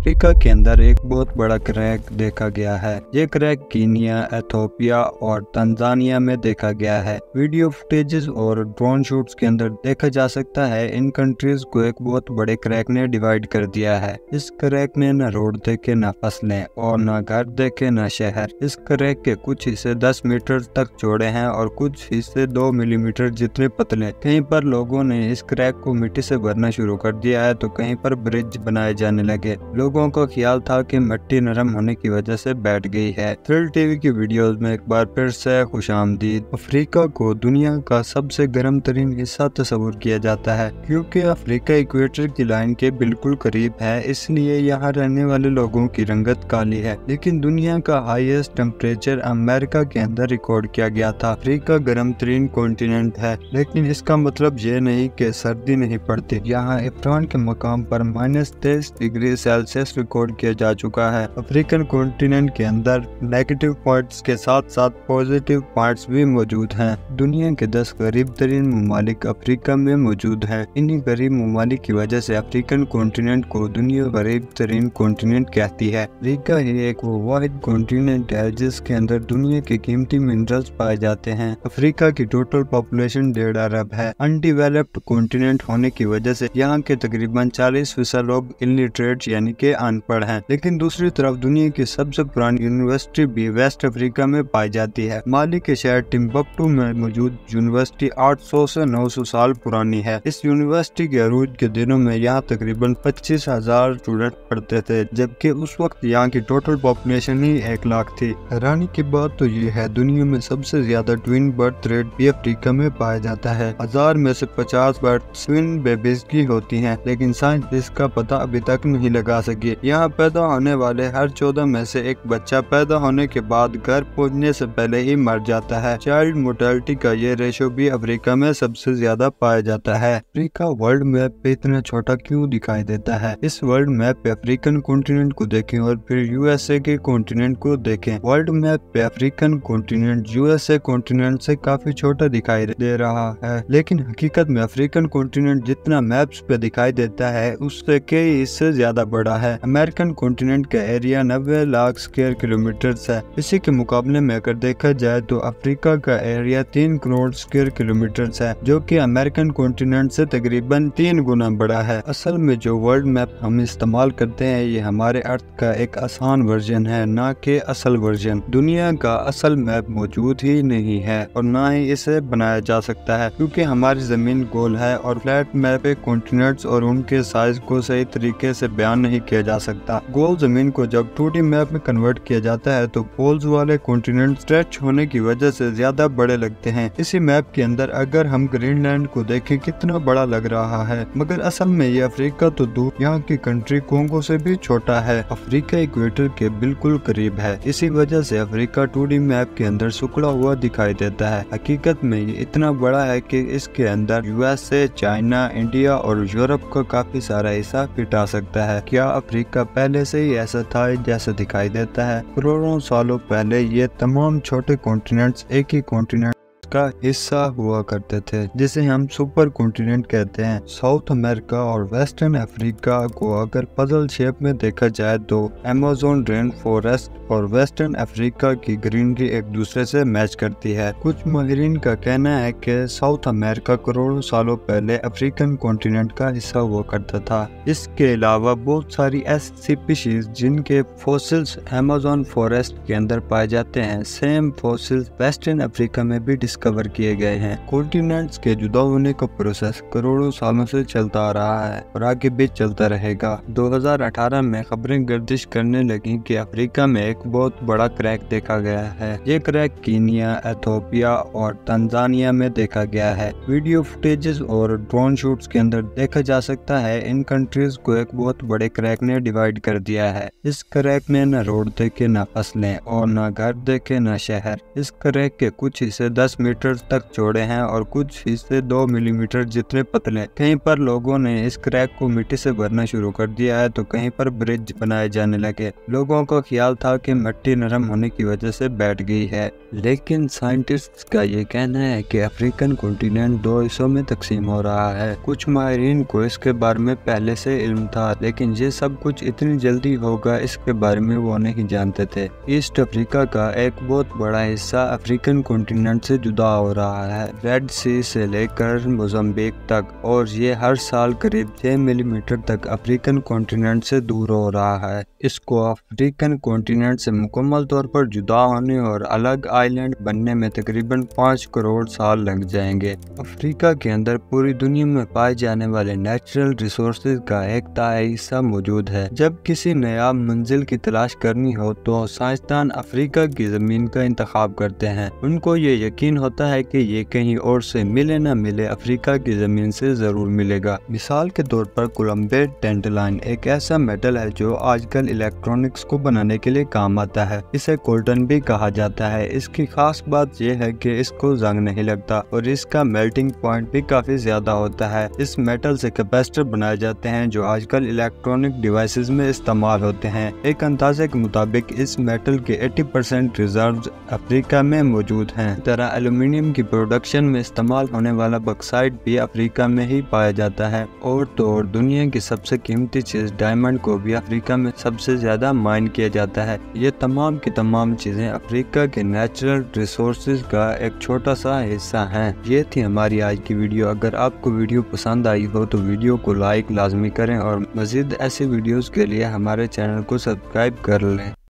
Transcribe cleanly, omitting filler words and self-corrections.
Africa के अंदर एक बहुत बड़ा क्रैक देखा गया है। ये क्रैक कीनिया, एथियोपिया और तंजानिया में देखा गया है। वीडियो फुटेजेस और ड्रोन शूट्स के अंदर देखा जा सकता है इन कंट्रीज को एक बहुत बड़े क्रैक ने डिवाइड कर दिया है। इस क्रैक ने न रोड देखे, न फसलें और न घर देखे, न शहर। इस क्रैक के कुछ हिस्से 10 मीटर तक चौड़े हैं और कुछ हिस्से 2 मिलीमीटर जितने पतले। कहीं पर लोगों ने इस क्रैक को मिट्टी से भरना शुरू कर दिया है तो कहीं पर ब्रिज बनाए जाने लगे। लोगों को ख्याल था कि मिट्टी नरम होने की वजह से बैठ गई है। थ्रिल टीवी की वीडियोस में एक बार फिर से खुशामदीद। अफ्रीका को दुनिया का सबसे गर्म तरीन हिस्सा तस्वुर किया जाता है क्योंकि अफ्रीका इक्वेटर की लाइन के बिल्कुल करीब है, इसलिए यहाँ रहने वाले लोगों की रंगत काली है। लेकिन दुनिया का हाईएस्ट टेम्परेचर अमेरिका के अंदर रिकॉर्ड किया गया था। अफ्रीका गर्म तरीन कॉन्टिनेंट है, लेकिन इसका मतलब ये नहीं कि सर्दी नहीं पड़ती। यहाँ इफ्तान के मकाम पर -23 डिग्री सेल्सियस रिकॉर्ड किया जा चुका है। अफ्रीकन कॉन्टिनेंट के अंदर नेगेटिव पॉइंट्स के साथ साथ पॉजिटिव पॉइंट्स भी मौजूद हैं। दुनिया के 10 गरीब तरीन ममालिक अफ्रीका में मौजूद हैं। इन्हीं गरीब ममालिक की वजह से अफ्रीकन कॉन्टिनेंट को दुनिया गरीब तरीन कॉन्टिनेंट कहती है। अफ्रीका ही एक वो वाहिद कॉन्टिनेंट है जिसके अंदर दुनिया के कीमती मिनरल्स पाए जाते हैं। अफ्रीका की टोटल पॉपुलेशन 1.5 अरब है। अनडेवलप्ड कॉन्टिनेंट होने की वजह से यहाँ के तकरीबन 40% लोग इलिटरेट यानी कि अनपढ़ हैं। लेकिन दूसरी तरफ दुनिया की सबसे पुरानी यूनिवर्सिटी भी वेस्ट अफ्रीका में पाई जाती है। माली के शहर टिम्बकटू में मौजूद यूनिवर्सिटी 800 से 900 साल पुरानी है। इस यूनिवर्सिटी के अरूज के दिनों में यहाँ तकरीबन 25,000 स्टूडेंट पढ़ते थे, जबकि उस वक्त यहाँ की टोटल पॉपुलेशन ही 1 लाख थी। हैरानी की बात तो ये है दुनिया में सबसे ज्यादा ट्विन बर्थ रेट भी अफ्रीका में पाया जाता है। 1000 में से 50 बर्थ ट्विन बेबीज की होती हैं, लेकिन साइंस इसका पता अभी तक नहीं लगा सकी। यहाँ पैदा होने वाले हर 14 में से एक बच्चा पैदा होने के बाद घर पहुँचने से पहले ही मर जाता है। चाइल्ड मोर्टेलिटी का ये रेशो भी अफ्रीका में सबसे ज्यादा पाया जाता है। अफ्रीका वर्ल्ड मैप पे इतना छोटा क्यों दिखाई देता है? इस वर्ल्ड मैप पे अफ्रीकन कॉन्टिनेंट को देखें और फिर यूएसए के कॉन्टिनेंट को देखें। वर्ल्ड मैप पे अफ्रीकन कॉन्टिनेंट यूएसए कॉन्टिनेंट से काफी छोटा दिखाई दे रहा है, लेकिन हकीकत में अफ्रीकन कॉन्टिनेंट जितना मैप्स पे दिखाई देता है उससे कई हिस्से ज्यादा बड़ा है। अमेरिकन कॉन्टिनेंट का एरिया 90 लाख स्क्वायर किलोमीटर है। इसी के मुकाबले में अगर देखा जाए तो अफ्रीका का एरिया 3 करोड़ स्क्वायर किलोमीटर है, जो कि अमेरिकन कॉन्टिनेंट से तकरीबन 3 गुना बड़ा है। असल में जो वर्ल्ड मैप हम इस्तेमाल करते हैं ये हमारे अर्थ का एक आसान वर्जन है, ना कि असल वर्जन। दुनिया का असल मैप मौजूद ही नहीं है और ना ही इसे बनाया जा सकता है, क्योंकि हमारी जमीन गोल है और फ्लैट मैप पे कॉन्टिनेंट्स और उनके साइज को सही तरीके से बयान नहीं किया जा सकता। गोल जमीन को जब 2D मैप में कन्वर्ट किया जाता है तो पोल्स वाले कॉन्टिनेंट स्ट्रेच होने की वजह से ज्यादा बड़े लगते हैं। इसी मैप के अंदर अगर हम ग्रीनलैंड को देखें कितना बड़ा लग रहा है, मगर असल में ये अफ्रीका तो दूर यहाँ की कंट्री कोंगो से भी छोटा है। अफ्रीका इक्वेटर के बिल्कुल करीब है, इसी वजह से अफ्रीका 2D मैप के अंदर सुखड़ा हुआ दिखाई देता है। हकीकत में ये इतना बड़ा है कि इसके अंदर यूएसए, चाइना, इंडिया और यूरोप का काफी सारा हिस्सा फिट आ सकता है। क्या अफ्रीका पहले से ही ऐसा था जैसा दिखाई देता है? करोड़ों सालों पहले ये तमाम छोटे कॉन्टिनेंट्स एक ही कॉन्टिनेंट का हिस्सा हुआ करते थे, जिसे हम सुपर कॉन्टिनेंट कहते हैं। साउथ अमेरिका और वेस्टर्न अफ्रीका को अगर पजल शेप में देखा जाए तो अमेज़न रेन फॉरेस्ट और वेस्टर्न अफ्रीका की ग्रीनरी एक दूसरे से मैच करती है। कुछ माहिरीन का कहना है कि साउथ अमेरिका करोड़ों सालों पहले अफ्रीकन कॉन्टिनेंट का हिस्सा हुआ करता था। इसके अलावा बहुत सारी ऐसी स्पीशीज जिनके फॉसिल्स अमेज़न फॉरेस्ट के अंदर पाए जाते हैं, सेम फॉसिल्स वेस्टर्न अफ्रीका में भी डिस्कवर किए गए हैं। कॉन्टिनेंट्स के जुदा होने का प्रोसेस करोड़ों सालों से चलता आ रहा है और आगे भी चलता रहेगा। 2018 में खबरें गर्दिश करने लगी कि अफ्रीका में एक बहुत बड़ा क्रैक देखा गया है। ये क्रैक कीनिया, एथियोपिया और तंजानिया में देखा गया है। वीडियो फुटेजेस और ड्रोन शूट्स के अंदर देखा जा सकता है इन कंट्रीज को एक बहुत बड़े क्रैक ने डिवाइड कर दिया है। इस क्रैक ने न रोड देखे, न फसलें और न घर देखे, न शहर। इस क्रैक के कुछ हिस्से 10 मीटर तक चौड़े हैं और कुछ हिस्से 2 मिलीमीटर जितने पतले। कहीं पर लोगों ने इस क्रैक को मिट्टी से भरना शुरू कर दिया है तो कहीं पर ब्रिज बनाए जाने लगे। लोगों को ख्याल था कि मिट्टी नरम होने की वजह से बैठ गई है, लेकिन साइंटिस्ट्स का ये कहना है कि अफ्रीकन कॉन्टिनेंट 2 हिस्सों में तकसीम हो रहा है। कुछ माहिरीन को इसके बारे में पहले से इल्म था, लेकिन ये सब कुछ इतनी जल्दी होगा इसके बारे में वो नहीं जानते थे। ईस्ट अफ्रीका का एक बहुत बड़ा हिस्सा अफ्रीकन कॉन्टिनेंट से जुदा हो रहा है, रेड सी से लेकर मोजाम्बिक तक, और ये हर साल करीब 6 मिलीमीटर तक अफ्रीकन कॉन्टिनेंट से दूर हो रहा है। इसको अफ्रीकन कॉन्टिनेंट से मुकम्मल तौर पर जुदा होने और अलग आइलैंड बनने में तकरीबन 5 करोड़ साल लग जाएंगे। अफ्रीका के अंदर पूरी दुनिया में पाए जाने वाले नेचुरल रिसोर्सेज का एक तिहाई हिस्सा मौजूद है। जब किसी नया मंजिल की तलाश करनी हो तो साइंसदान अफ्रीका की जमीन का इंतखाब करते हैं। उनको ये यकीन होता है कि ये कहीं और से मिले न मिले अफ्रीका की जमीन से जरूर मिलेगा। मिसाल के तौर पर कोलम्बिया टेंटलाइन एक ऐसा मेटल है जो आजकल इलेक्ट्रॉनिक्स को बनाने के लिए काम आता है। इसे कोल्टन भी कहा जाता है। इसकी खास बात यह है कि इसको जंग नहीं लगता और इसका मेल्टिंग पॉइंट भी काफी ज्यादा होता है। इस मेटल से कैपेसिटर बनाए जाते हैं जो आजकल इलेक्ट्रॉनिक डिवाइसेस में इस्तेमाल होते हैं। एक अंदाजे के मुताबिक इस मेटल के 80% रिजर्व्स अफ्रीका में मौजूद हैं। तरह एल्यूमिनियम की प्रोडक्शन में इस्तेमाल होने वाला बॉक्साइट भी अफ्रीका में ही पाया जाता है। और तो और दुनिया की सबसे कीमती चीज डायमंड को भी अफ्रीका में सबसे ज्यादा माइन किया जाता है। ये तमाम की तमाम चीजें अफ्रीका के नेचुरल रिसोर्सेज का एक छोटा सा हिस्सा हैं। ये थी हमारी आज की वीडियो। अगर आपको वीडियो पसंद आई हो तो वीडियो को लाइक लाजमी करें और मजीद ऐसी वीडियोस के लिए हमारे चैनल को सब्सक्राइब कर लें।